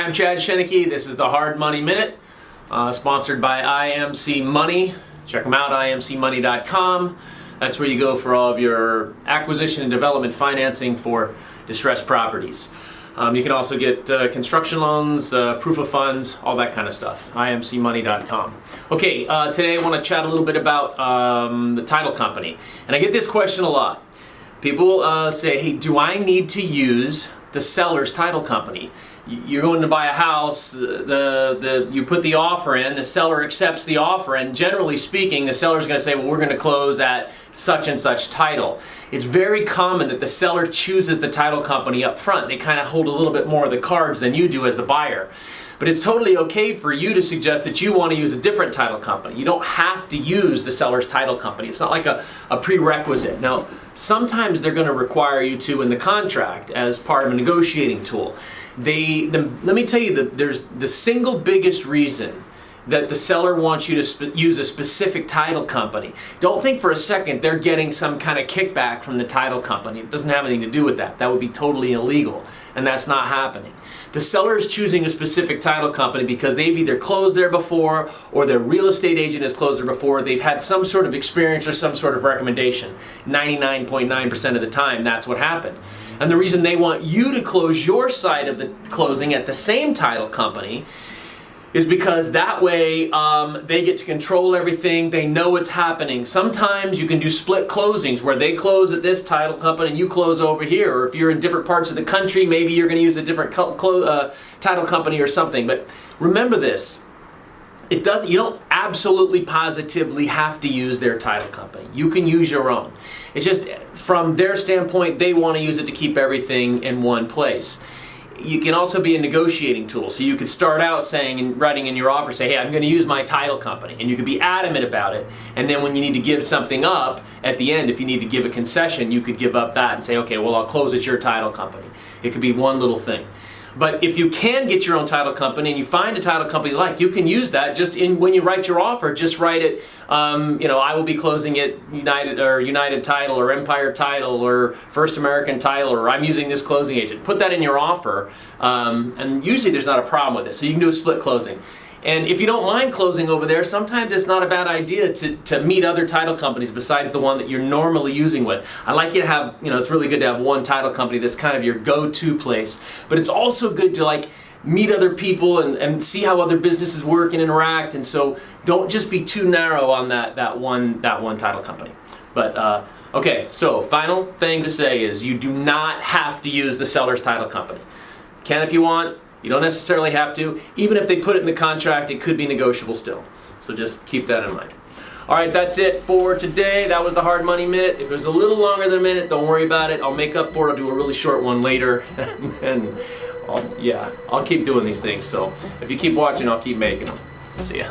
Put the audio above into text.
Hi, I'm Chiniquy. This is the Hard Money Minute, sponsored by IMC Money. Check them out, imcmoney.com. That's where you go for all of your acquisition and development financing for distressed properties. You can also get construction loans, proof of funds, all that kind of stuff. imcmoney.com. Okay, today I want to chat a little bit about the title company. And I get this question a lot. People say, hey, do I need to use the seller's title company? You're going to buy a house, you put the offer in, the seller accepts the offer, and generally speaking, the seller's going to say, well, we're going to close at such and such title. It's very common that the seller chooses the title company up front. They kind of hold a little bit more of the cards than you do as the buyer. But it's totally okay for you to suggest that you want to use a different title company. You don't have to use the seller's title company. It's not like a prerequisite. Now, sometimes they're going to require you to in the contract as part of a negotiating tool. Let me tell you that there's the single biggest reason that the seller wants you to use a specific title company. Don't think for a second they're getting some kind of kickback from the title company. It doesn't have anything to do with that. That would be totally illegal, and that's not happening. The seller is choosing a specific title company because they've either closed there before or their real estate agent has closed there before. They've had some sort of experience or some sort of recommendation. 99.9% of the time, that's what happened. And the reason they want you to close your side of the closing at the same title company is because that way they get to control everything. They know what's happening. Sometimes you can do split closings where they close at this title company and you close over here. Or if you're in different parts of the country, maybe you're going to use a different title company or something. But remember this. You don't absolutely positively have to use their title company. You can use your own. It's just from their standpoint, they want to use it to keep everything in one place. You can also be a negotiating tool. So you could start out saying and writing in your offer, say, hey, I'm going to use my title company. And you could be adamant about it. And then when you need to give something up at the end, if you need to give a concession, you could give up that and say, okay, well, I'll close at your title company. It could be one little thing. But if you can get your own title company and you find a title company you like, you can use that just when you write your offer. Just write it, I will be closing at United Title or Empire Title or First American Title, or I'm using this closing agent. Put that in your offer, and usually there's not a problem with it. So you can do a split closing. And if you don't mind closing over there, sometimes it's not a bad idea to meet other title companies besides the one that you're normally using with. I like you to have, it's really good to have one title company that's kind of your go-to place. But it's also good to meet other people and see how other businesses work and interact. And so don't just be too narrow on that one title company. But okay, so final thing to say is you do not have to use the seller's title company. You can if you want. You don't necessarily have to. Even if they put it in the contract, it could be negotiable still. So just keep that in mind. All right, that's it for today. That was the Hard Money Minute. If it was a little longer than a minute, don't worry about it. I'll make up for it. I'll do a really short one later. And I'll keep doing these things. So if you keep watching, I'll keep making them. See ya.